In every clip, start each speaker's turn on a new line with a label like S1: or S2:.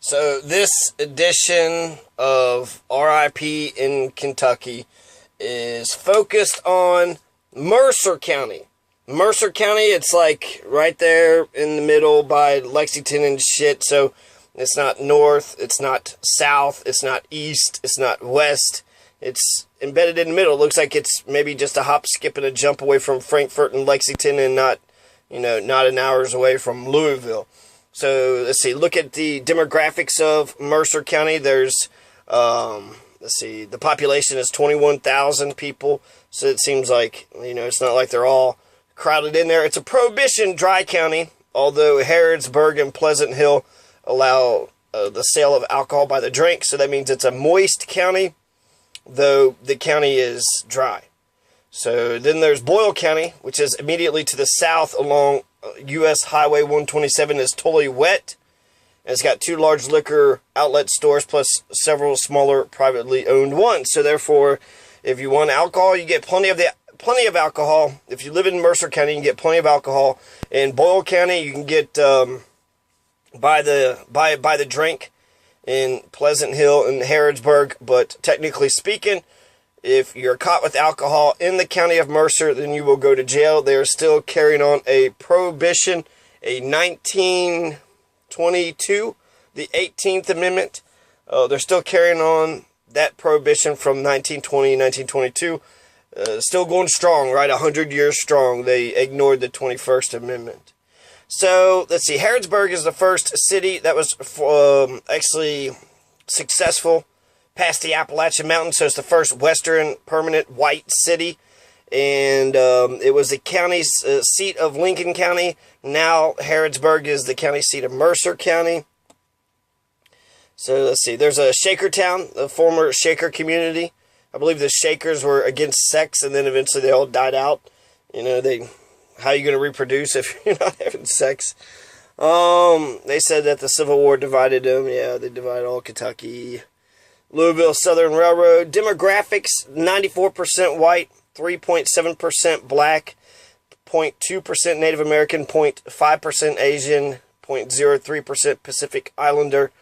S1: So this edition of RIP in Kentucky is focused on Mercer County. Mercer County, it's like right there in the middle by Lexington and shit. So it's not north, it's not south, it's not east, it's not west. It's embedded in the middle. It looks like it's maybe just a hop, skip, and a jump away from Frankfort and Lexington, and not an hour's away from Louisville. So let's see. Look at the demographics of Mercer County. There's the population is 21,000 people. So it seems like it's not like they're all crowded in there. It's a prohibition dry county, although Harrodsburg and Pleasant Hill allow the sale of alcohol by the drink. So that means it's a moist county, though the county is dry. So then there's Boyle County, which is immediately to the south along U.S. Highway 127, is totally wet. And it's got 2 large liquor outlet stores plus several smaller privately owned ones. So therefore, if you want alcohol, you get plenty of alcohol. If you live in Mercer County, you can get plenty of alcohol. In Boyle County, you can get by the drink. In Pleasant Hill and Harrodsburg, but technically speaking, if you're caught with alcohol in the county of Mercer, then you will go to jail. They are still carrying on a prohibition, a 1922, the 18th Amendment. They're still carrying on that prohibition from 1920, 1922. Still going strong, right? 100 years strong. They ignored the 21st Amendment. So, let's see, Harrodsburg is the first city that was actually successful past the Appalachian Mountains. So it's the first western permanent white city. And it was the county seat of Lincoln County. Now Harrodsburg is the county seat of Mercer County. So let's see, there's a Shakertown, the former Shaker community. I believe the Shakers were against sex, and then eventually they all died out. How are you going to reproduce if you're not having sex? They said that the Civil War divided them. Yeah, they divided all Kentucky. Louisville Southern Railroad. Demographics, 94% white, 3.7% black, 0.2% Native American, 0.5% Asian, 0.03% Pacific Islander,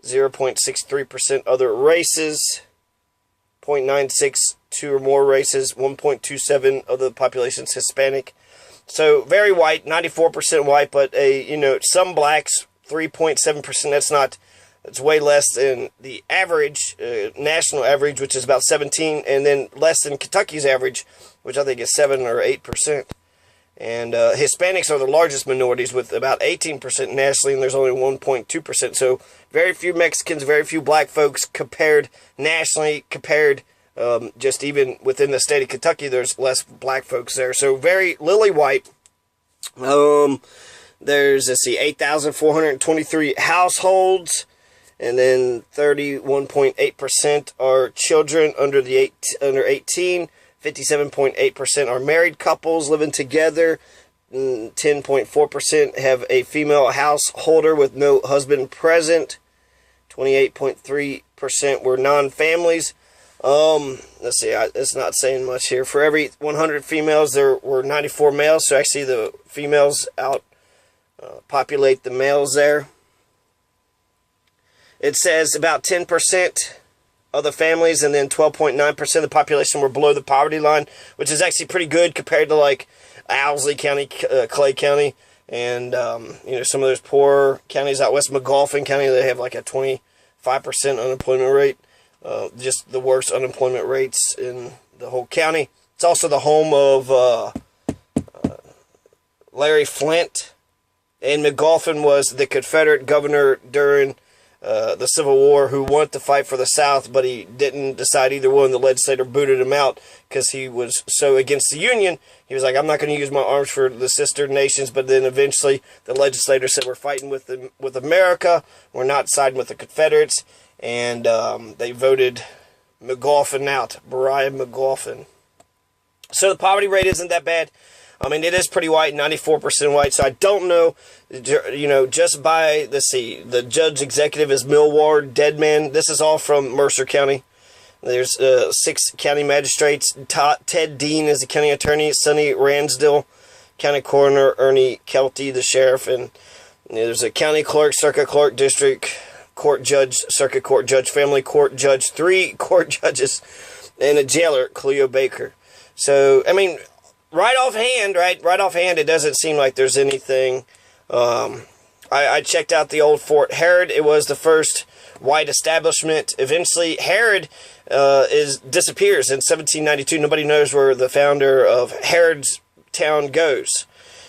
S1: 0.63% other races, 0.96 2 or more races, 1.27 of the population is Hispanic. So very white, 94% white, but some blacks, 3.7%. That's way less than the average, national average, which is about 17, and then less than Kentucky's average, which I think is 7 or 8%. And Hispanics are the largest minorities with about 18% nationally, and there's only 1.2%. So very few Mexicans, very few black folks compared nationally, just even within the state of Kentucky, there's less black folks there. So very lily white. There's, 8,423 households, and then 31.8% are children under 18. 57.8% are married couples living together. 10.4% have a female householder with no husband present. 28.3% were non-families. Let's see, it's not saying much here. For every 100 females, there were 94 males. So actually the females populate the males there. It says about 10% of the families, and then 12.9% of the population were below the poverty line, which is actually pretty good compared to like Owsley County, Clay County, and some of those poor counties out west. McGolphin County, they have like a 25% unemployment rate. Just the worst unemployment rates in the whole county. It's also the home of Larry Flint, and McGolphin was the Confederate governor during the Civil War who wanted to fight for the South, but he didn't decide either one. The legislator booted him out because he was so against the Union. He was like, I'm not going to use my arms for the sister nations. But then eventually the legislator said, we're fighting with America. We're not siding with the Confederates. And they voted McGolphin out, Brian McGolphin. So the poverty rate isn't that bad. I mean, it is pretty white, 94% white. So I don't know, just by, the judge executive is Millward Deadman. This is all from Mercer County. There's 6 county magistrates. Ted Dean is the county attorney. Sonny Ransdell, county coroner. Ernie Kelty, the sheriff. And there's a county clerk, circuit clerk, district court judge, circuit court judge, family court judge, 3 court judges, and a jailer, Cleo Baker. So, I mean, right offhand, it doesn't seem like there's anything. I checked out the old Fort Herod. It was the first white establishment. Eventually, Herod disappears in 1792. Nobody knows where the founder of Herod's town goes.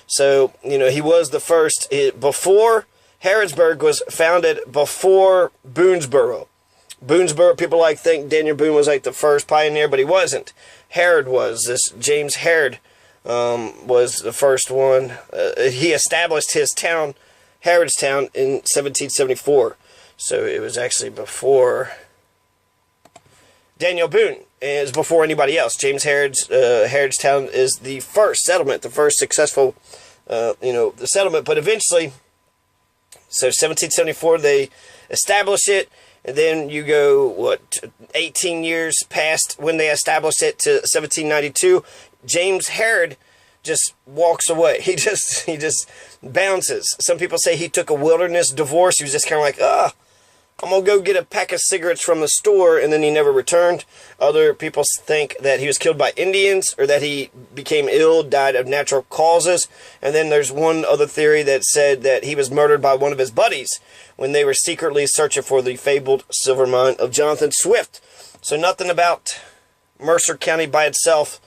S1: So, you know, he was the first. Before Harrodsburg was founded before Boonesboro. People think Daniel Boone was like the first pioneer, but he wasn't. Herod was. This James Herod was the first one. He established his town, Harrodstown, in 1774. So it was actually before Daniel Boone. It was before anybody else. James Harrodstown is the first settlement, the first successful, the settlement. But eventually, so 1774, they establish it. And then you go, 18 years past when they established it to 1792. James Herod just walks away. He just bounces. Some people say he took a wilderness divorce. He was just kind of like, I'm going to go get a pack of cigarettes from the store, and then he never returned. Other people think that he was killed by Indians, or that he became ill, died of natural causes. And then there's one other theory that said that he was murdered by one of his buddies when they were secretly searching for the fabled silver mine of Jonathan Swift. So nothing about Mercer County by itself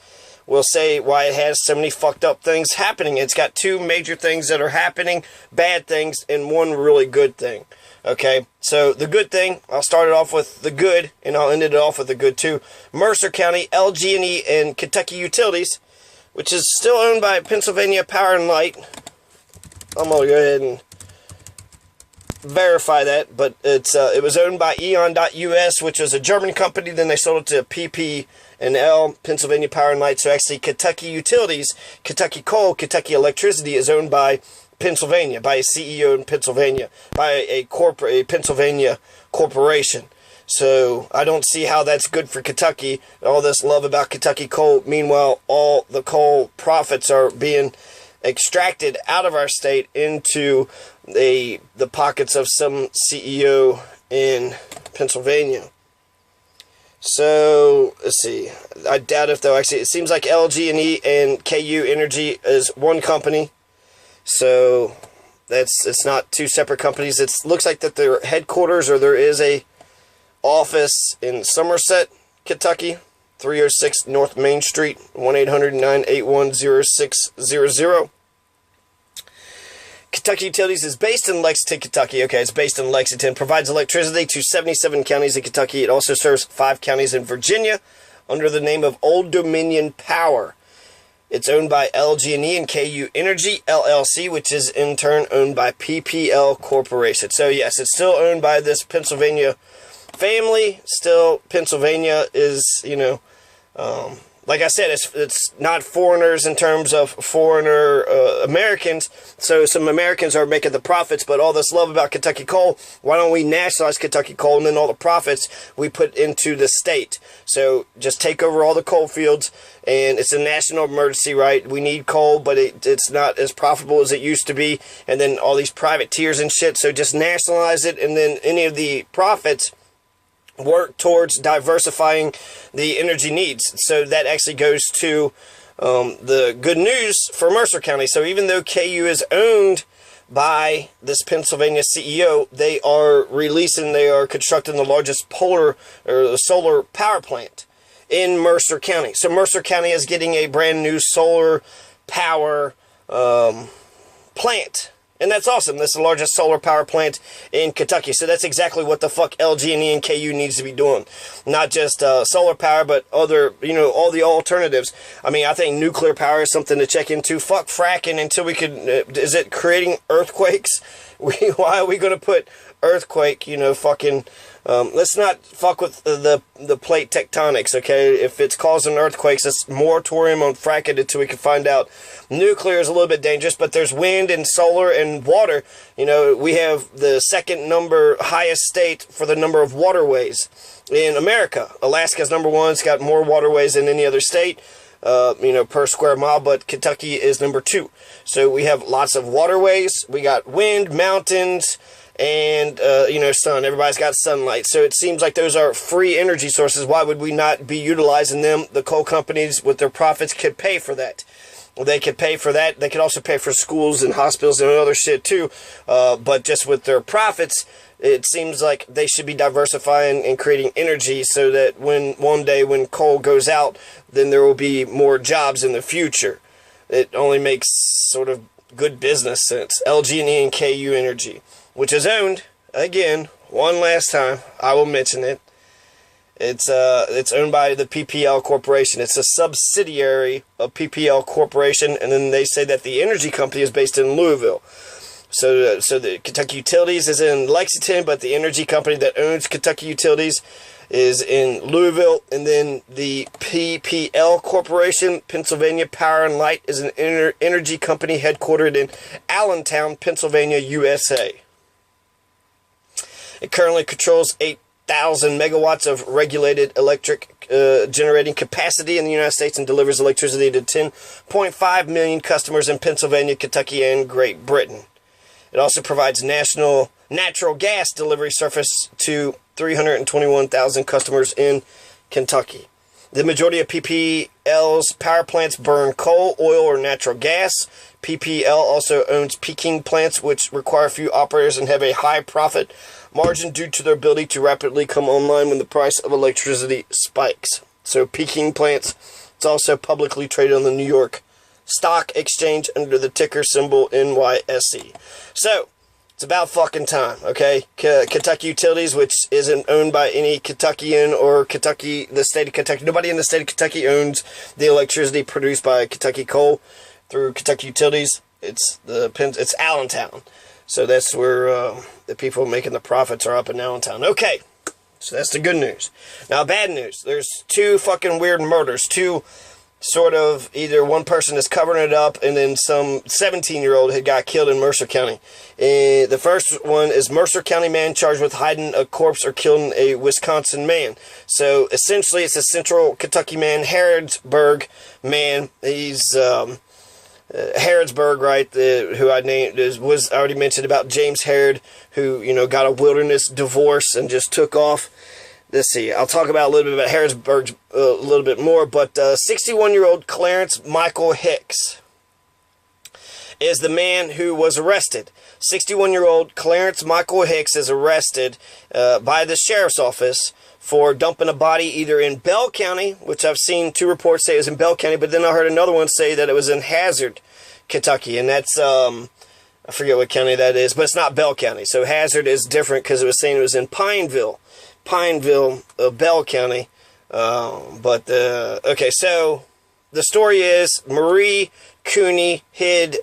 S1: will say why it has so many fucked up things happening. It's got 2 major things that are happening, bad things, and 1 really good thing. Okay, so the good thing, I'll start it off with the good, and I'll end it off with the good too. Mercer County, LG&E, and Kentucky Utilities, which is still owned by Pennsylvania Power and Light. I'm going to go ahead and verify that, but it was owned by Eon.US, which was a German company. Then they sold it to PP&L, Pennsylvania Power and Light. So actually, Kentucky Utilities, Kentucky Coal, Kentucky Electricity is owned by Pennsylvania, by a CEO in Pennsylvania, by a Pennsylvania corporation. So I don't see how that's good for Kentucky. All this love about Kentucky coal. Meanwhile, all the coal profits are being extracted out of our state into the pockets of some CEO in Pennsylvania. So let's see. I doubt if they'll actually. It seems like LG&E and KU Energy is one company. So it's not 2 separate companies. It looks like that their headquarters, or there is a office in Somerset, Kentucky, 306 North Main Street, 1-800-981-0600. Kentucky Utilities is based in Lexington, Kentucky. Okay, it's based in Lexington. Provides electricity to 77 counties in Kentucky. It also serves 5 counties in Virginia under the name of Old Dominion Power. It's owned by LG&E and KU Energy, LLC, which is in turn owned by PPL Corporation. So, yes, it's still owned by this Pennsylvania family. Still, Pennsylvania is, like I said, it's not foreigners in terms of foreigner Americans. So some Americans are making the profits, but all this love about Kentucky coal, why don't we nationalize Kentucky coal, and then all the profits we put into the state? So just take over all the coal fields, and it's a national emergency, right? We need coal, but it's not as profitable as it used to be, and then all these privateers and shit. So just nationalize it, and then any of the profits work towards diversifying the energy needs. So that actually goes to the good news for Mercer County. So even though KU is owned by this Pennsylvania CEO, they are constructing the largest solar power plant in Mercer County. So Mercer County is getting a brand new solar power plant. And that's awesome. That's the largest solar power plant in Kentucky. So that's exactly what the fuck LG&E and KU needs to be doing. Not just solar power, but other, all the alternatives. I mean, I think nuclear power is something to check into. Fuck fracking until we could... is it creating earthquakes? Why are we going to put earthquake, fucking... let's not fuck with the plate tectonics, okay? If it's causing earthquakes, it's moratorium on fracking until we can find out. Nuclear is a little bit dangerous, but there's wind and solar and water. We have the second highest state for the number of waterways in America. Alaska's number 1. It's got more waterways than any other state, per square mile, but Kentucky is number 2. So we have lots of waterways. We got wind, mountains, and, sun. Everybody's got sunlight. So it seems like those are free energy sources. Why would we not be utilizing them? The coal companies, with their profits, could pay for that. Well, they could pay for that. They could also pay for schools and hospitals and other shit too. But just with their profits, it seems like they should be diversifying and creating energy so that one day when coal goes out, then there will be more jobs in the future. It only makes sort of good business sense. LG&E and KU Energy, which is owned, again, one last time, I will mention it. It's owned by the PPL Corporation. It's a subsidiary of PPL Corporation, and then they say that the energy company is based in Louisville. So the Kentucky Utilities is in Lexington, but the energy company that owns Kentucky Utilities is in Louisville, and then the PPL Corporation, Pennsylvania Power and Light, is an energy company headquartered in Allentown, Pennsylvania, USA. It currently controls 8,000 megawatts of regulated electric generating capacity in the United States and delivers electricity to 10.5 million customers in Pennsylvania, Kentucky, and Great Britain. It also provides national natural gas delivery service to 321,000 customers in Kentucky. The majority of PPL's power plants burn coal, oil, or natural gas. PPL also owns peaking plants, which require few operators and have a high profit margin due to their ability to rapidly come online when the price of electricity spikes. So peaking plants, it's also publicly traded on the New York Stock Exchange under the ticker symbol NYSE. So, it's about fucking time, okay? Kentucky Utilities, which isn't owned by any Kentuckian or the state of Kentucky. Nobody in the state of Kentucky owns the electricity produced by Kentucky Coal through Kentucky Utilities. It's Allentown. So that's where the people making the profits are, up in Allentown. Okay, so that's the good news. Now, bad news. There's two fucking weird murders. Two sort of, either one person is covering it up and then some 17-year-old had got killed in Mercer County. The first one is Mercer County man charged with hiding a corpse or killing a Wisconsin man. So essentially it's a central Kentucky man, Harrodsburg man. He's Harrodsburg, right, who I named, was already mentioned about James Harrod, who, got a wilderness divorce and just took off. Let's see, I'll talk about a little bit about Harrodsburg a little bit more, but 61-year-old Clarence Michael Hicks is the man who was arrested. 61-year-old Clarence Michael Hicks is arrested by the sheriff's office for dumping a body either in Bell County, which I've seen two reports say it was in Bell County, but then I heard another one say that it was in Hazard, Kentucky, and that's, I forget what county that is, but it's not Bell County. So Hazard is different because it was saying it was in Pineville, Bell County. Okay, so the story is Marie Cooney hid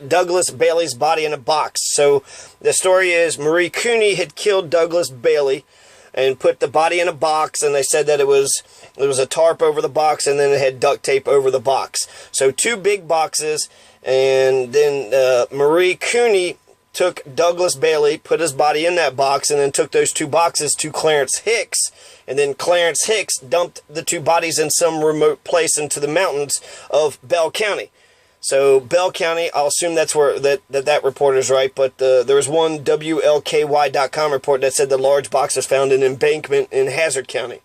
S1: Douglas Bailey's body in a box. So the story is Marie Cooney had killed Douglas Bailey and put the body in a box, and they said that it was a tarp over the box, and then it had duct tape over the box. So two big boxes, and then Marie Cooney took Douglas Bailey, put his body in that box, and then took those two boxes to Clarence Hicks, and then Clarence Hicks dumped the two bodies in some remote place into the mountains of Bell County. So Bell County, I'll assume that's where that report is right, but there was one WLKY.com report that said the large box was found in an embankment in Hazard County.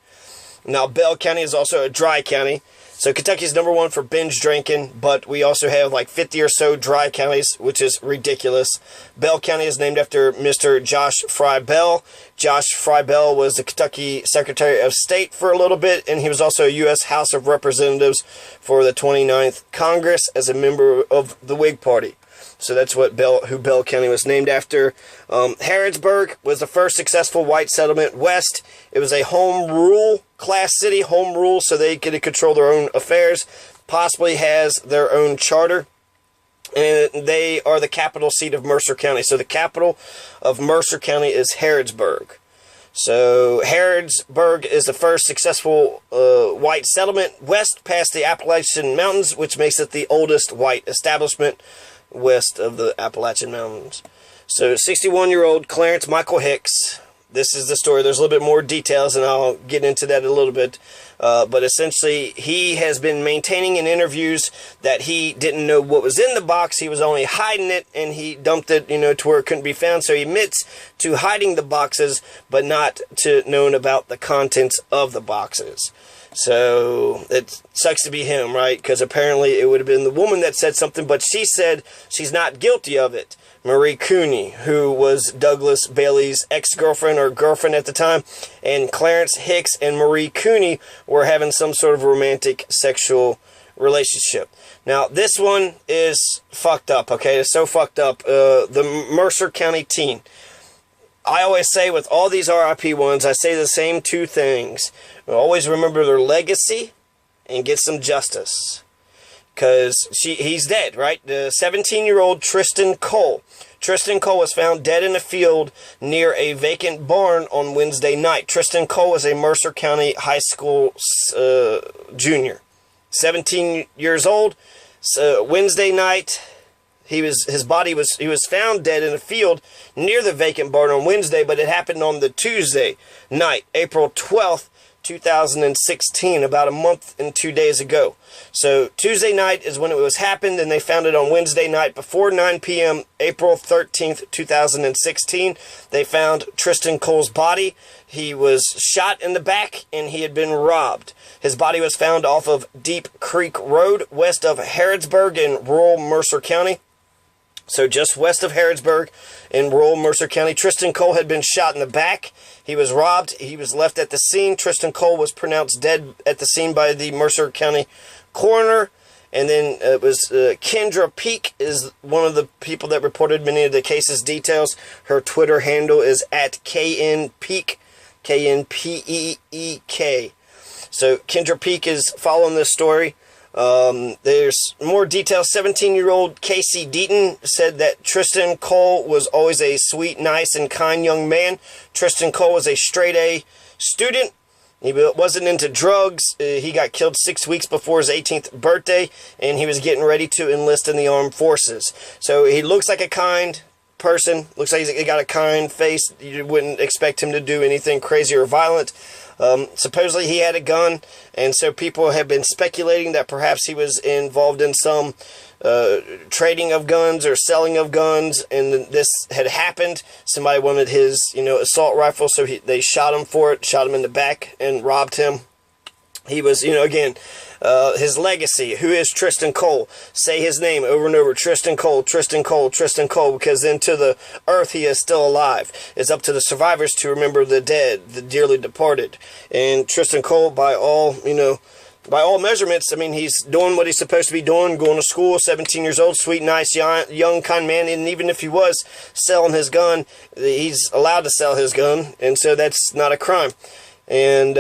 S1: Now, Bell County is also a dry county. So Kentucky is number one for binge drinking, but we also have like 50 or so dry counties, which is ridiculous. Bell County is named after Mr. Josh Fry Bell. Josh Fry Bell was the Kentucky Secretary of State for a little bit, and he was also a U.S. House of Representatives for the 29th Congress as a member of the Whig Party. So that's who Bell County was named after. Harrodsburg was the first successful white settlement west. It was a home rule class city, home rule, so they get to control their own affairs, possibly has their own charter, and they are the capital seat of Mercer County. So the capital of Mercer County is Harrodsburg. So Harrodsburg is the first successful white settlement west past the Appalachian Mountains, which makes it the oldest white establishment west of the Appalachian Mountains. So 61-year-old Clarence Michael Hicks, this is the story. There's a little bit more details, and I'll get into that a little bit. But essentially, he has been maintaining in interviews that he didn't know what was in the box. He was only hiding it, and he dumped it, to where it couldn't be found. So he admits to hiding the boxes, but not to knowing about the contents of the boxes. So it sucks to be him, right? Because apparently it would have been the woman that said something, but she said she's not guilty of it. Marie Cooney, who was Douglas Bailey's ex-girlfriend or girlfriend at the time, and Clarence Hicks and Marie Cooney were having some sort of romantic sexual relationship. Now, this one is fucked up, okay? It's so fucked up. The Mercer County teen. I always say with all these RIP ones, I say the same two things. Always remember their legacy and get some justice. Because he's dead, right? The 17-year-old Tristan Cole. Tristan Cole was found dead in a field near a vacant barn on Wednesday night. Tristan Cole was a Mercer County high school junior. 17 years old. Wednesday night, he was found dead in a field near the vacant barn on Wednesday, but it happened on the Tuesday night, April 12th, 2016, about a month and 2 days ago. So Tuesday night is when it was happened, and they found it on Wednesday night before 9 p.m., April 13th, 2016. They found Tristan Cole's body. He was shot in the back, and he had been robbed. His body was found off of Deep Creek Road, west of Harrodsburg in rural Mercer County. So just west of Harrodsburg in rural Mercer County. Tristan Cole had been shot in the back. He was robbed. He was left at the scene. Tristan Cole was pronounced dead at the scene by the Mercer County coroner. And then it was Kendra Peak is one of the people that reported many of the case's details. Her Twitter handle is at KNPeek, KNPEEK. So Kendra Peak is following this story. There's more details. 17-year-old Casey Deaton said that Tristan Cole was always a sweet, nice, and kind young man. Tristan Cole was a straight-A student. He wasn't into drugs. He got killed 6 weeks before his 18th birthday, and he was getting ready to enlist in the armed forces. So he looks like a kind person. Looks like he's got a kind face. You wouldn't expect him to do anything crazy or violent. Supposedly he had a gun, and so people have been speculating that perhaps he was involved in some trading of guns or selling of guns, and this had happened. Somebody wanted his, assault rifle, so they shot him for it, shot him in the back, and robbed him. He was, again, his legacy. Who is Tristan Cole? Say his name over and over. Tristan Cole, Tristan Cole, Tristan Cole, because then to the earth he is still alive. It's up to the survivors to remember the dead, the dearly departed. And Tristan Cole, by all measurements, he's doing what he's supposed to be doing, going to school, 17 years old, sweet, nice, young, kind man. And even if he was selling his gun, he's allowed to sell his gun, and so that's not a crime. And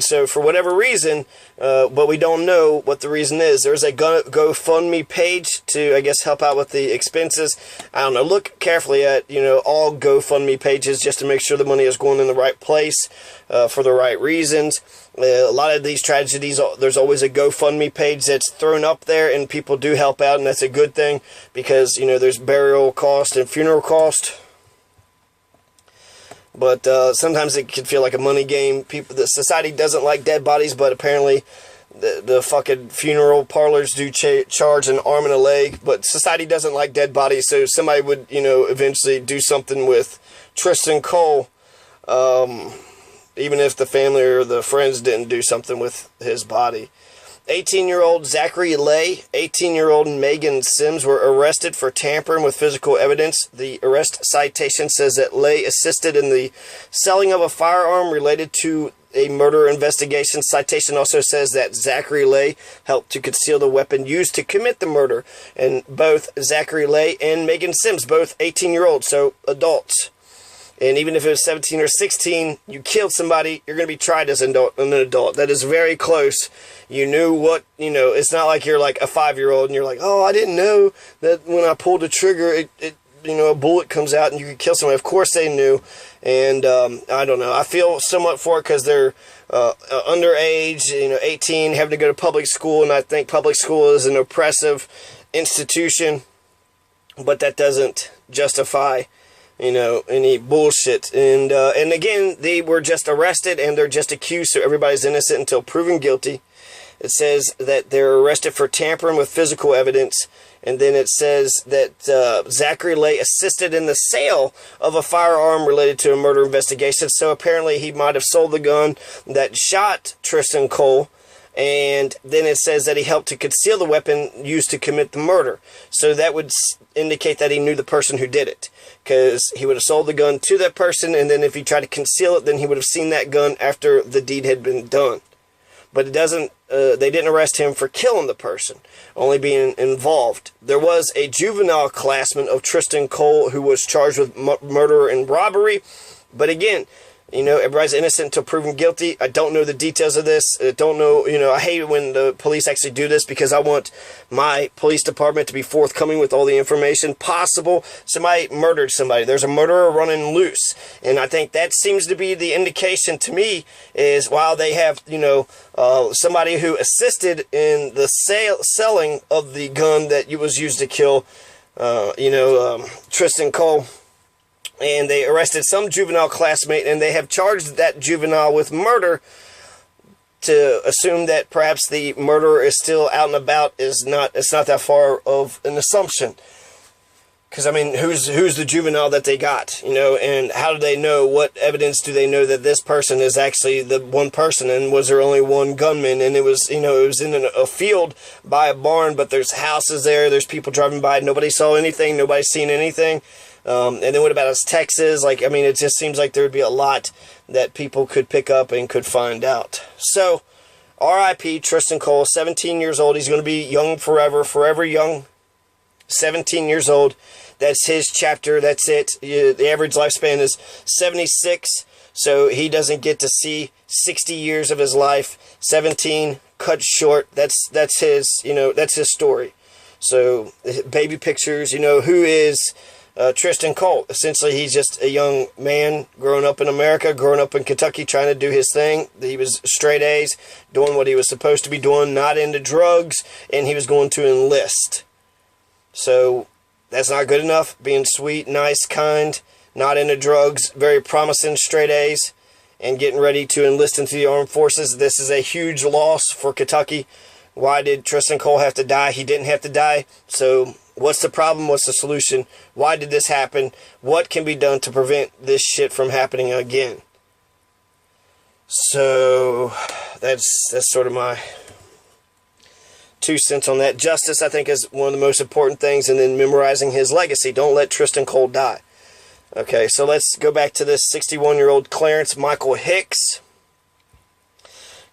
S1: so for whatever reason, but we don't know what the reason is. There's a GoFundMe page to, I guess, help out with the expenses. I don't know. Look carefully at, all GoFundMe pages just to make sure the money is going in the right place for the right reasons. A lot of these tragedies, there's always a GoFundMe page that's thrown up there, and people do help out, and that's a good thing because, there's burial cost and funeral cost. But sometimes it can feel like a money game. The society doesn't like dead bodies, but apparently the fucking funeral parlors do charge an arm and a leg. But society doesn't like dead bodies, so somebody would, eventually do something with Tristan Cole, even if the family or the friends didn't do something with his body. 18-year-old Zachary Lay, 18-year-old Meagan Sims were arrested for tampering with physical evidence. The arrest citation says that Lay assisted in the selling of a firearm related to a murder investigation. Citation also says that Zachary Lay helped to conceal the weapon used to commit the murder. And both Zachary Lay and Meagan Sims, both 18-year-olds, so adults. And even if it was 17 or 16, you killed somebody, you're going to be tried as an adult. That is very close. You knew what, it's not like you're like a 5-year-old and you're like, oh, I didn't know that when I pulled the trigger, a bullet comes out and you could kill somebody. Of course they knew. And I don't know. I feel somewhat for it because they're underage, 18, having to go to public school. And I think public school is an oppressive institution. But that doesn't justify any bullshit. And again, they were just arrested and they're just accused, so everybody's innocent until proven guilty. It says that they're arrested for tampering with physical evidence. And then it says that Zachary Lay assisted in the sale of a firearm related to a murder investigation. So apparently he might have sold the gun that shot Tristan Cole. And then it says that he helped to conceal the weapon used to commit the murder. So that would indicate that he knew the person who did it, because he would have sold the gun to that person, and then if he tried to conceal it, then he would have seen that gun after the deed had been done. But it doesn't. They didn't arrest him for killing the person, only being involved. There was a juvenile classman of Tristan Cole who was charged with murder and robbery. But again, everybody's innocent until proven guilty. I don't know the details of this. I don't know, I hate it when the police actually do this, because I want my police department to be forthcoming with all the information possible. Somebody murdered somebody. There's a murderer running loose. And I think that seems to be the indication to me, is while they have, somebody who assisted in the selling of the gun that was used to kill, Tristan Cole, and they arrested some juvenile classmate, and they have charged that juvenile with murder, to assume that perhaps the murderer is still out and about it's not that far of an assumption. Because, I mean, who's the juvenile that they got, and how do they know, what evidence do they know that this person is actually the one person, and was there only one gunman, and it was in a field by a barn, but there's houses there, there's people driving by, nobody saw anything, nobody's seen anything. And then what about Texas? It just seems like there would be a lot that people could pick up and could find out. So, R.I.P. Tristan Cole, 17 years old. He's going to be young forever, forever young. 17 years old. That's his chapter. That's it. The average lifespan is 76. So he doesn't get to see 60 years of his life. 17 cut short. That's his, that's his story. So baby pictures, who is Tristan Cole? Essentially, he's just a young man growing up in America, growing up in Kentucky, trying to do his thing. He was straight A's, doing what he was supposed to be doing, not into drugs, and he was going to enlist. So that's not good enough. Being sweet, nice, kind, not into drugs, very promising, straight A's, and getting ready to enlist into the armed forces. This is a huge loss for Kentucky. Why did Tristan Cole have to die? He didn't have to die. So what's the problem? What's the solution? Why did this happen? What can be done to prevent this shit from happening again? So that's sort of my 2 cents on that. Justice, I think, is one of the most important things, and then memorizing his legacy. Don't let Tristan Cole die. Okay, so let's go back to this 61-year-old Clarence Michael Hicks.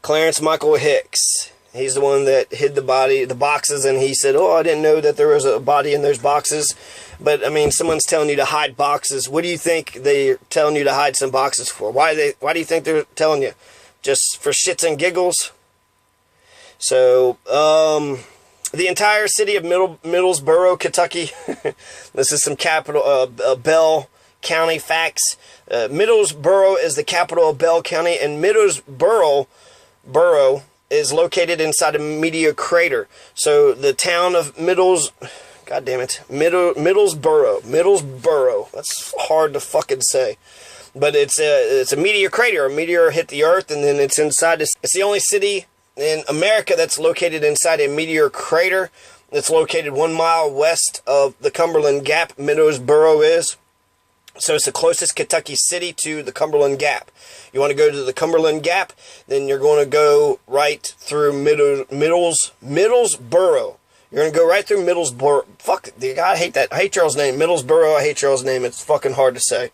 S1: Clarence Michael Hicks. He's the one that hid the boxes, and he said, I didn't know that there was a body in those boxes. But, I mean, someone's telling you to hide boxes. What do you think they're telling you to hide some boxes for? Why do you think they're telling you? Just for shits and giggles? So, the entire city of Middlesboro, Kentucky, this is some Bell County facts. Middlesboro is the capital of Bell County, and Middlesboro is located inside a meteor crater. So the town of Middlesboro. That's hard to fucking say. But it's a meteor crater. A meteor hit the earth, and then it's inside this. It's the only city in America that's located inside a meteor crater. It's located 1 mile west of the Cumberland Gap. Middlesboro is. So it's the closest Kentucky city to the Cumberland Gap. You want to go to the Cumberland Gap, then you're going to go right through Middlesboro. You're going to go right through Middlesboro. Fuck, I hate that. I hate Charles' name. Middlesboro, I hate Charles' name. It's fucking hard to say.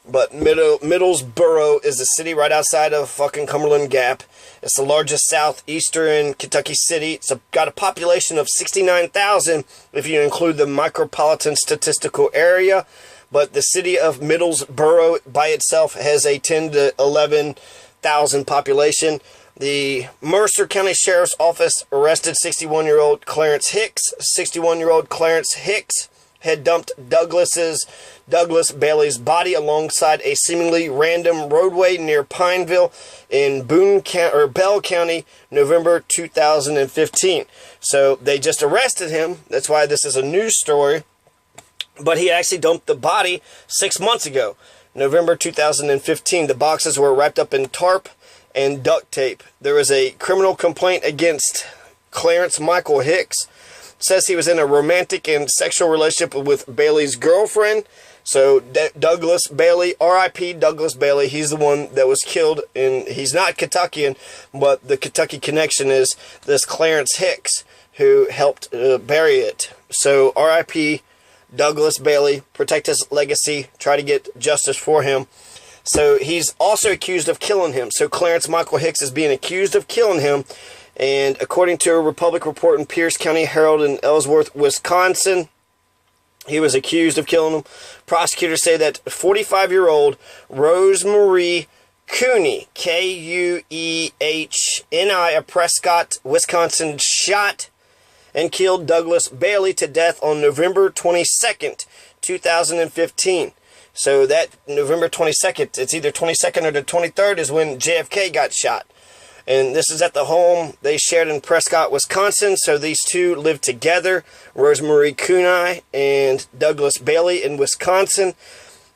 S1: But Middlesboro is the city right outside of fucking Cumberland Gap. It's the largest southeastern Kentucky city. It's got a population of 69,000 if you include the micropolitan statistical area. But the city of Middlesboro by itself has a 10 to 11,000 population. The Mercer County Sheriff's Office arrested 61-year-old Clarence Hicks. 61-year-old Clarence Hicks had dumped Douglas Bailey's body alongside a seemingly random roadway near Pineville in Bell County, November 2015. So they just arrested him. That's why this is a news story. but he actually dumped the body 6 months ago, November 2015. The boxes were wrapped up in tarp and duct tape. There was a criminal complaint against Clarence Michael Hicks. It says he was in a romantic and sexual relationship with Bailey's girlfriend. So Douglas Bailey, R.I.P. Douglas Bailey, he's the one that was killed, and he's not Kentuckian, but the Kentucky connection is this Clarence Hicks, who helped bury it. So R.I.P. Douglas Bailey, protect his legacy, try to get justice for him. So he's also accused of killing him. So Clarence Michael Hicks is being accused of killing him, and according to a Republic report in Pierce County Herald in Ellsworth, Wisconsin, he was accused of killing him. Prosecutors say that 45-year-old Rosemarie Cooney, Kuehni, of Prescott, Wisconsin, shot and killed Douglas Bailey to death on November 22nd, 2015. So that November 22nd, it's either 22nd or the 23rd, is when JFK got shot. And this is at the home they shared in Prescott, Wisconsin. So these two lived together, Rosemarie Cooney and Douglas Bailey in Wisconsin.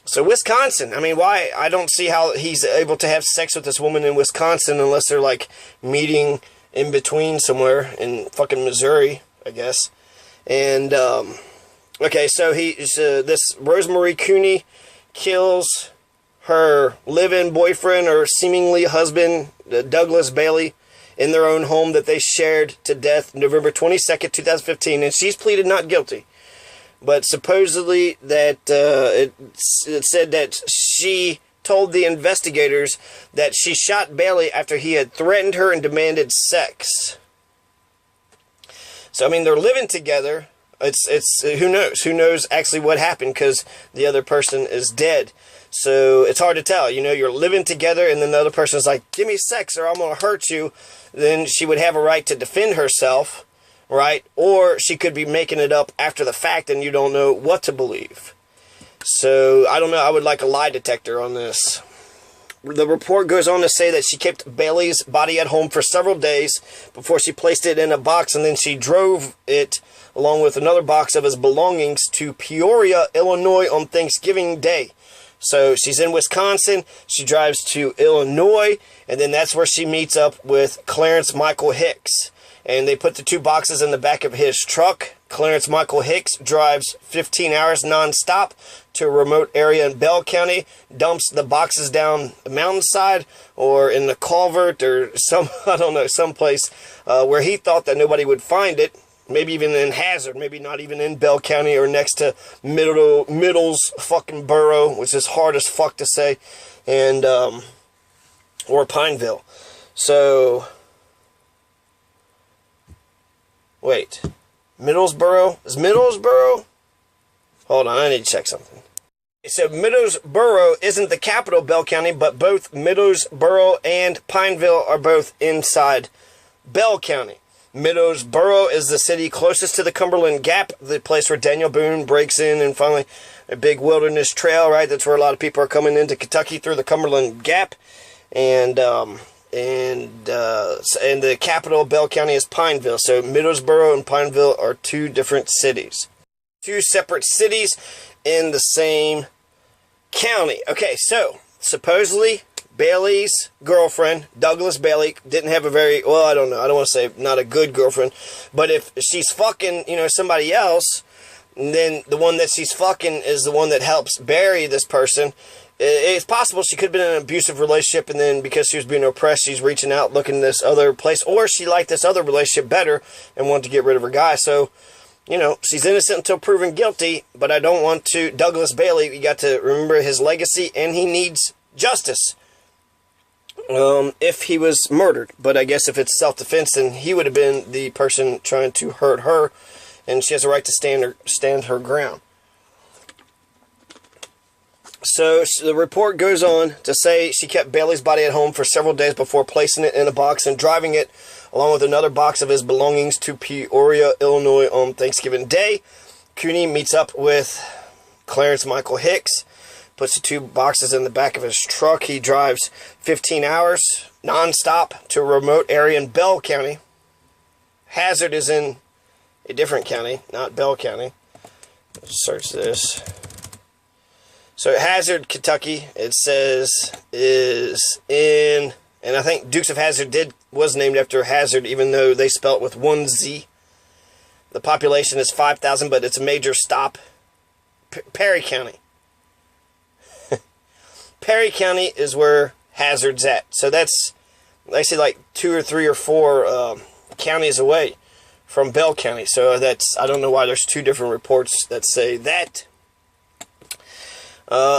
S1: So Wisconsin, I mean, why? I don't see how he's able to have sex with this woman in Wisconsin unless they're like meeting in between somewhere in fucking Missouri, I guess. And, okay, so this Rosemarie Cooney kills her live-in boyfriend or seemingly husband, Douglas Bailey, in their own home that they shared to death November 22nd, 2015, and she's pleaded not guilty. But supposedly that it said that she told the investigators that she shot Bailey after he had threatened her and demanded sex. So, I mean, they're living together. It's who knows? Who knows actually what happened, because the other person is dead. So it's hard to tell. You know, you're living together and then the other person's like, give me sex or I'm going to hurt you. Then she would have a right to defend herself, right? Or she could be making it up after the fact and you don't know what to believe. So I don't know. I would like a lie detector on this. The report goes on to say that she kept Bailey's body at home for several days before she placed it in a box, and then she drove it along with another box of his belongings to Peoria, Illinois on Thanksgiving Day. So she's in Wisconsin, she drives to Illinois, and then that's where she meets up with Clarence Michael Hicks. And they put the two boxes in the back of his truck. Clarence Michael Hicks drives 15 hours nonstop to a remote area in Bell County, dumps the boxes down the mountainside or in the culvert or some, I don't know, someplace where he thought that nobody would find it. Maybe even in Hazard, maybe not even in Bell County or next to Middles fucking Borough, which is hard as fuck to say, and, or Pineville. So, wait, Middlesboro? Is Middlesboro? Hold on, I need to check something. So Middlesboro isn't the capital of Bell County, but both Middlesboro and Pineville are both inside Bell County. Middlesboro is the city closest to the Cumberland Gap, the place where Daniel Boone breaks in, and finally a big wilderness trail, right? That's where a lot of people are coming into Kentucky through the Cumberland Gap. And the capital of Bell County is Pineville. So Middlesboro and Pineville are two different cities. Two separate cities in the same county. Okay, so supposedly Bailey's girlfriend, Douglas Bailey, didn't have a very, well, I don't know, I don't want to say not a good girlfriend, but if she's fucking, you know, somebody else, then the one that she's fucking is the one that helps bury this person. It's possible she could have been in an abusive relationship, and then because she was being oppressed, she's reaching out, looking this other place, or she liked this other relationship better and wanted to get rid of her guy. So, you know, she's innocent until proven guilty, but I don't want to, Douglas Bailey, you got to remember his legacy, and he needs justice. If he was murdered, but I guess if it's self-defense, then he would have been the person trying to hurt her, and she has a right to stand her ground. So the report goes on to say she kept Bailey's body at home for several days before placing it in a box and driving it along with another box of his belongings to Peoria, Illinois on Thanksgiving Day. Cooney meets up with Clarence Michael Hicks, puts the two boxes in the back of his truck. He drives 15 hours nonstop to a remote area in Bell County. Hazard is in a different county, not Bell County. Search this. So Hazard, Kentucky, it says is in, and I think Dukes of Hazzard was named after Hazard, even though they spell it with one Z. The population is 5,000, but it's a major stop. Perry County. Perry County is where Hazard's at. So that's, I say, like 2 or 3 or 4 counties away from Bell County. So that's, I don't know why there's 2 different reports that say that.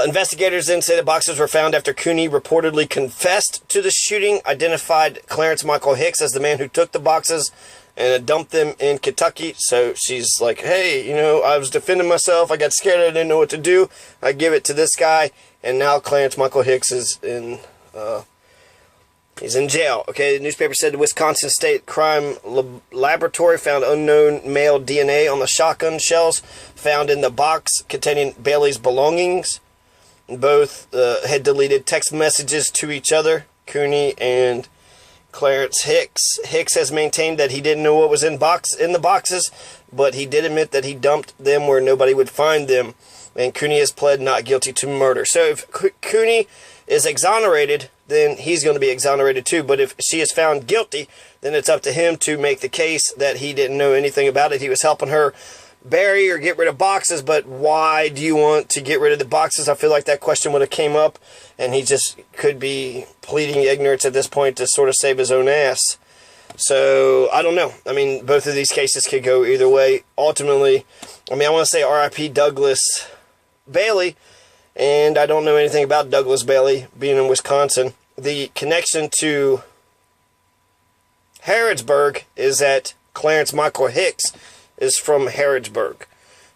S1: Investigators then say the boxes were found after Cooney reportedly confessed to the shooting, identified Clarence Michael Hicks as the man who took the boxes and dumped them in Kentucky. So she's like, hey, you know, I was defending myself. I got scared. I didn't know what to do. I give it to this guy. And now Clarence Michael Hicks is in, he's in jail. Okay, the newspaper said the Wisconsin State Crime Laboratory found unknown male DNA on the shotgun shells found in the box containing Bailey's belongings. Both had deleted text messages to each other, Cooney and Clarence Hicks. Hicks has maintained that he didn't know what was in the boxes, but he did admit that he dumped them where nobody would find them. And Cooney has pled not guilty to murder. So if Cooney is exonerated, then he's going to be exonerated too. But if she is found guilty, then it's up to him to make the case that he didn't know anything about it. He was helping her bury or get rid of boxes, but why do you want to get rid of the boxes? I feel like that question would have came up, and he just could be pleading ignorance at this point to sort of save his own ass. So, I don't know. I mean, both of these cases could go either way. Ultimately, I mean, I want to say R.I.P. Douglas Bailey, and I don't know anything about Douglas Bailey being in Wisconsin. The connection to Harrodsburg is that Clarence Michael Hicks is from Harrodsburg.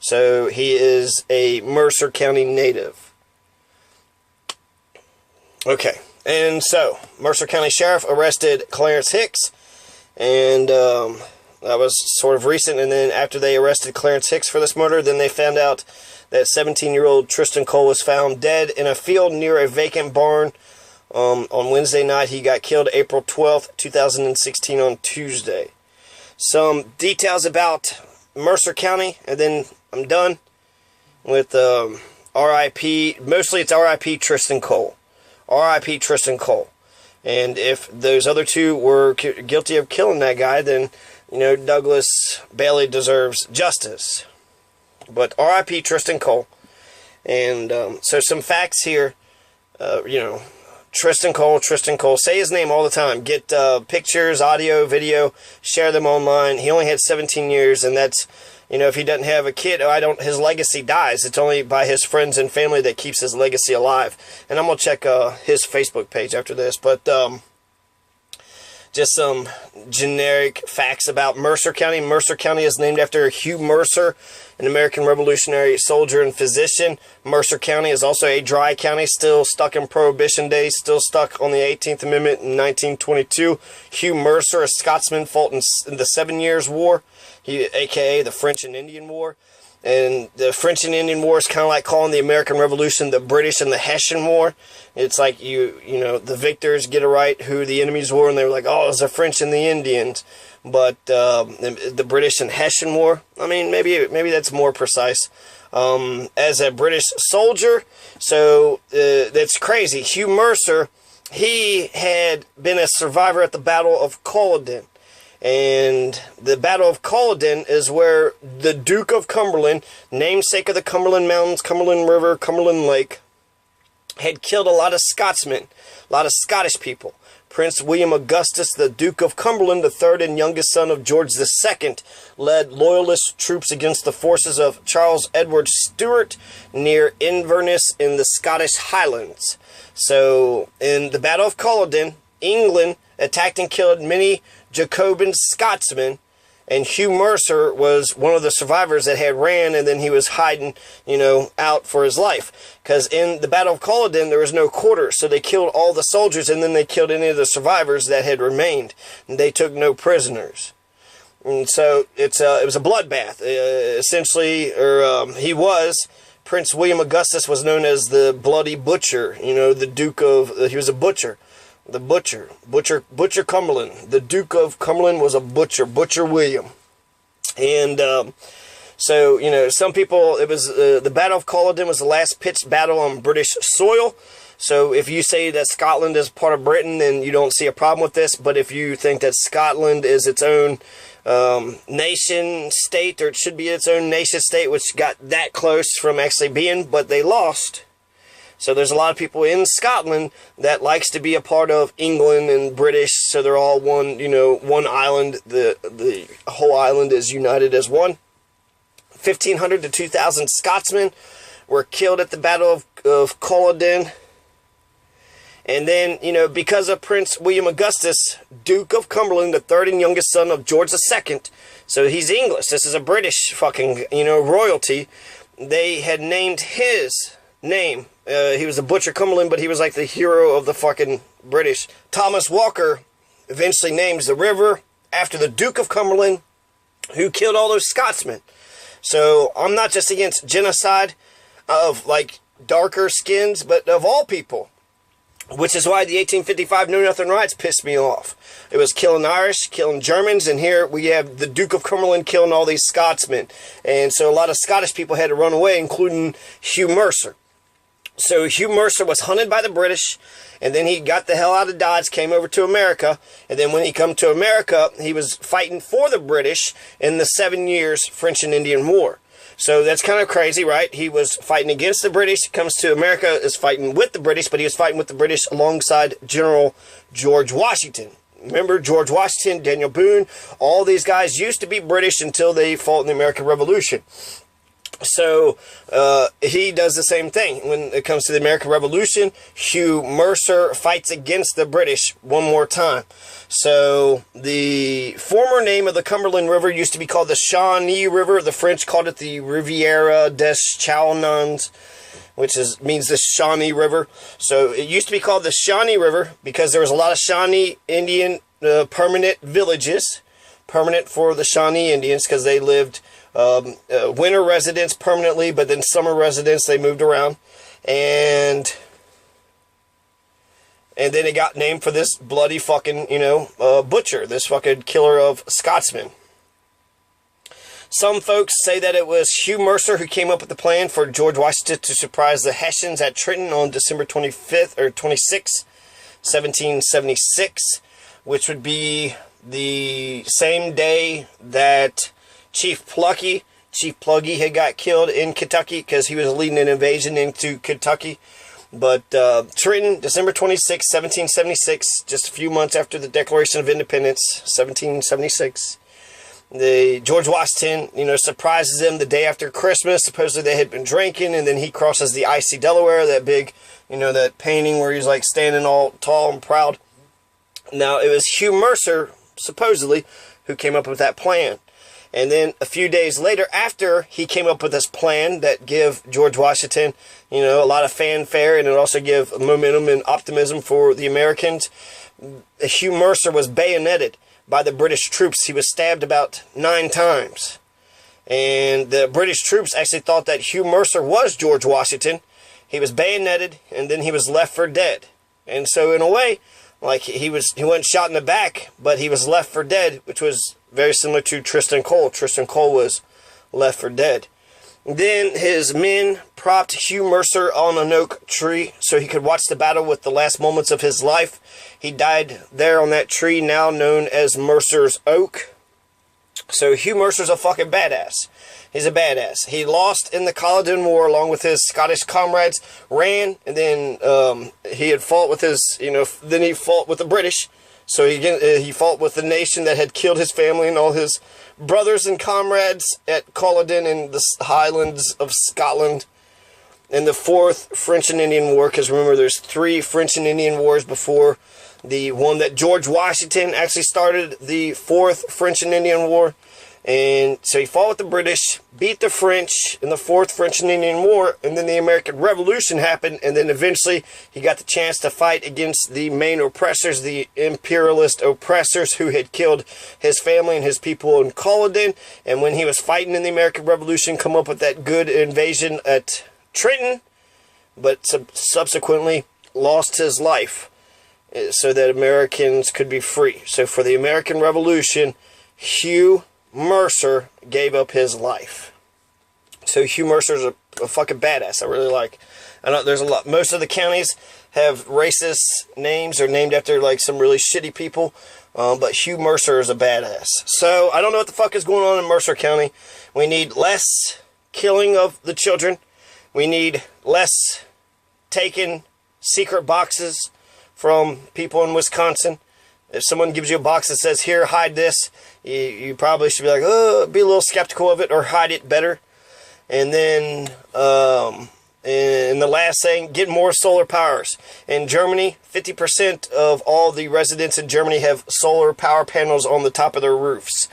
S1: So he is a Mercer County native. Okay, and so Mercer County Sheriff arrested Clarence Hicks, and that was sort of recent. And then after they arrested Clarence Hicks for this murder, then they found out that 17-year-old Tristan Cole was found dead in a field near a vacant barn on Wednesday night. He got killed April 12th, 2016 on Tuesday. Some details about Mercer County, and then I'm done with R.I.P. Mostly it's R.I.P. Tristan Cole. R.I.P. Tristan Cole. And if those other 2 were guilty of killing that guy, then, you know, Douglas Bailey deserves justice. But R.I.P. Tristan Cole. And so some facts here, you know, Tristan Cole. Say his name all the time. Get pictures, audio, video, share them online. He only had 17 years, and that's, you know, if he doesn't have a kid, his legacy dies. It's only by his friends and family that keeps his legacy alive. And I'm going to check his Facebook page after this. But just some generic facts about Mercer County. Mercer County is named after Hugh Mercer, an American Revolutionary soldier and physician. Mercer County is also a dry county, still stuck in Prohibition days, still stuck on the 18th Amendment in 1922. Hugh Mercer, a Scotsman, fought in the 7 Years' War, aka the French and Indian War. And the French and Indian War is kind of like calling the American Revolution the British and the Hessian War. It's like you know, the victors get to write who the enemies were, and they were like, oh, it was the French and the Indians. But the British and Hessian War, I mean, maybe that's more precise. As a British soldier, so that's crazy. Hugh Mercer, he had been a survivor at the Battle of Culloden. And the Battle of Culloden is where the Duke of Cumberland, namesake of the Cumberland Mountains, Cumberland River, Cumberland Lake, had killed a lot of Scotsmen, a lot of Scottish people. Prince William Augustus, the Duke of Cumberland, the third and youngest son of George II, led loyalist troops against the forces of Charles Edward Stuart near Inverness in the Scottish Highlands. So, in the Battle of Culloden, England attacked and killed many Jacobin Scotsmen, and Hugh Mercer was one of the survivors that had ran, and then he was hiding, you know, out for his life. Because in the Battle of Culloden, there was no quarters, so they killed all the soldiers, and then they killed any of the survivors that had remained, and they took no prisoners. And so it was a bloodbath, essentially, or he was. Prince William Augustus was known as the Bloody Butcher, you know, the Duke of, he was a butcher. The Butcher Cumberland. The Duke of Cumberland was a butcher, Butcher William. And So, you know, some people, it was the Battle of Culloden was the last pitched battle on British soil. So if you say that Scotland is part of Britain, then you don't see a problem with this. But if you think that Scotland is its own nation state, or it should be its own nation state, which got that close from actually being, but they lost. So there's a lot of people in Scotland that likes to be a part of England and British, so they're all one, you know, one island. The whole island is united as one. 1,500 to 2,000 Scotsmen were killed at the Battle of Culloden. And then, you know, because of Prince William Augustus, Duke of Cumberland, the third and youngest son of George II, so he's English. This is a British fucking, you know, royalty. They had named his name. He was a Butcher Cumberland, but he was like the hero of the fucking British. Thomas Walker eventually names the river after the Duke of Cumberland, who killed all those Scotsmen. So I'm not just against genocide of like darker skins, but of all people. Which is why the 1855 Know Nothing riots pissed me off. It was killing Irish, killing Germans, and here we have the Duke of Cumberland killing all these Scotsmen. And so a lot of Scottish people had to run away, including Hugh Mercer. So Hugh Mercer was hunted by the British, and then he got the hell out of Dodge, came over to America, and then when he come to America, he was fighting for the British in the 7 years French and Indian War. So that's kind of crazy, right? He was fighting against the British, comes to America, is fighting with the British, but he was fighting with the British alongside General George Washington. Remember, George Washington, Daniel Boone, all these guys used to be British until they fought in the American Revolution. So he does the same thing. When it comes to the American Revolution, Hugh Mercer fights against the British one more time. So the former name of the Cumberland River used to be called the Shawnee River. The French called it the Riviera des Chanoines, which means the Shawnee River. So it used to be called the Shawnee River because there was a lot of Shawnee Indian permanent villages, permanent for the Shawnee Indians because they lived winter residents permanently, but then summer residents, they moved around. And then it got named for this bloody fucking, you know, butcher, this fucking killer of Scotsmen. Some folks say that it was Hugh Mercer who came up with the plan for George Washington to surprise the Hessians at Trenton on December 25th or 26th, 1776, which would be the same day that Chief Pluggy had got killed in Kentucky because he was leading an invasion into Kentucky. But Trenton, December 26, 1776, just a few months after the Declaration of Independence, 1776, George Washington, you know, surprises them the day after Christmas. Supposedly they had been drinking, and then he crosses the icy Delaware, that big, you know, that painting where he's like standing all tall and proud. Now, it was Hugh Mercer, supposedly, who came up with that plan. And then a few days later, after he came up with this plan that give George Washington, you know, a lot of fanfare, and it also give momentum and optimism for the Americans, Hugh Mercer was bayoneted by the British troops. He was stabbed about 9 times. And the British troops actually thought that Hugh Mercer was George Washington. He was bayoneted, and then he was left for dead. And so in a way, like he wasn't shot in the back, but he was left for dead, which was very similar to Tristan Cole. Tristan Cole was left for dead. Then his men propped Hugh Mercer on an oak tree so he could watch the battle with the last moments of his life. He died there on that tree, now known as Mercer's Oak. So Hugh Mercer's a fucking badass. He's a badass. He lost in the Culloden War along with his Scottish comrades, ran, and then he had fought with his, you know, then he fought with the British. So he fought with the nation that had killed his family and all his brothers and comrades at Culloden in the Highlands of Scotland. In the 4th French and Indian War, because remember there's 3 French and Indian Wars before the one that George Washington actually started, the 4th French and Indian War. And so he fought with the British, beat the French in the 4th French and Indian War, and then the American Revolution happened, and then eventually he got the chance to fight against the main oppressors, the imperialist oppressors who had killed his family and his people in Culloden. And when he was fighting in the American Revolution, come up with that good invasion at Trenton, but subsequently lost his life so that Americans could be free. So for the American Revolution, Hugh Mercer gave up his life. So Hugh Mercer's a fucking badass. I really like. I know there's a lot. Most of the counties have racist names or named after like some really shitty people. But Hugh Mercer is a badass. So I don't know what the fuck is going on in Mercer County. We need less killing of the children. We need less taking secret boxes from people in Wisconsin. If someone gives you a box that says, here, hide this, you probably should be like, oh, be a little skeptical of it or hide it better. And then, and the last thing, get more solar powers. In Germany, 50% of all the residents in Germany have solar power panels on the top of their roofs.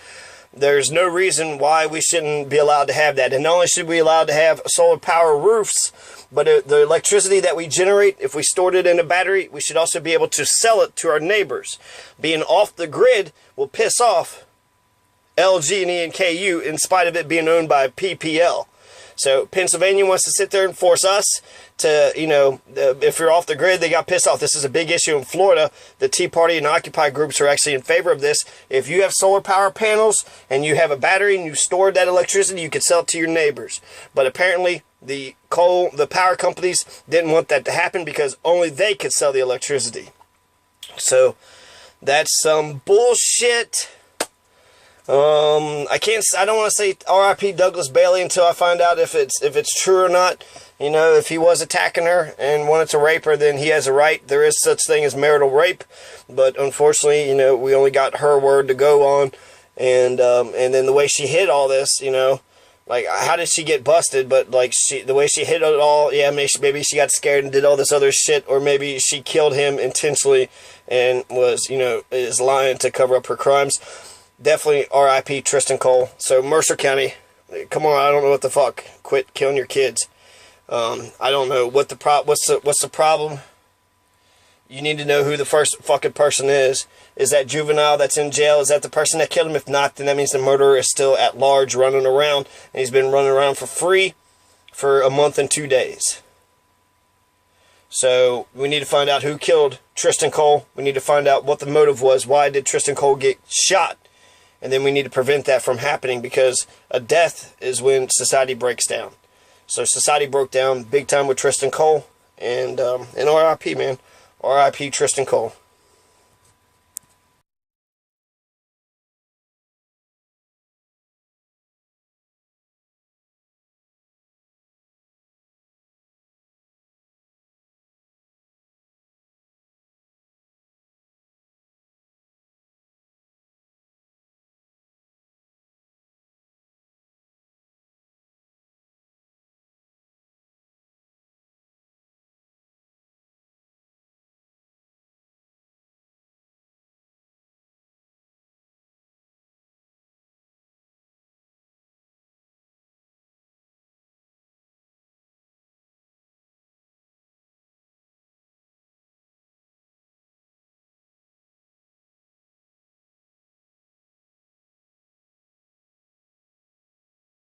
S1: There's no reason why we shouldn't be allowed to have that. And not only should we be allowed to have solar power roofs, but the electricity that we generate, if we stored it in a battery, we should also be able to sell it to our neighbors. Being off the grid will piss off LG&E and KU in spite of it being owned by PPL. So Pennsylvania wants to sit there and force us to, you know, if you're off the grid, they got pissed off. This is a big issue in Florida. The Tea Party and Occupy groups are actually in favor of this. If you have solar power panels and you have a battery and you stored that electricity, you can sell it to your neighbors. But apparently the power companies didn't want that to happen because only they could sell the electricity. So that's some bullshit. I don't want to say R.I.P. Douglas Bailey until I find out if it's true or not. You know, if he was attacking her and wanted to rape her, then he has a right. There is such thing as marital rape, but unfortunately, you know, we only got her word to go on, and then the way she hid all this, you know, like how did she get busted? But like the way she hid it all, yeah, maybe she got scared and did all this other shit, or maybe she killed him intentionally and was, you know, is lying to cover up her crimes. Definitely R.I.P. Tristan Cole. So Mercer County, come on, I don't know what the fuck. Quit killing your kids. I don't know what what's the problem. You need to know who the first fucking person is. Is that Juvenile that's in jail? Is that the person that killed him? If not, then that means the murderer is still at large running around, and he's been running around for free for a month and 2 days. So we need to find out who killed Tristan Cole. We need to find out what the motive was. Why did Tristan Cole get shot? And then we need to prevent that from happening, because a death is when society breaks down. So society broke down big time with Tristan Cole, and R.I.P. man. R.I.P. Tristan Cole.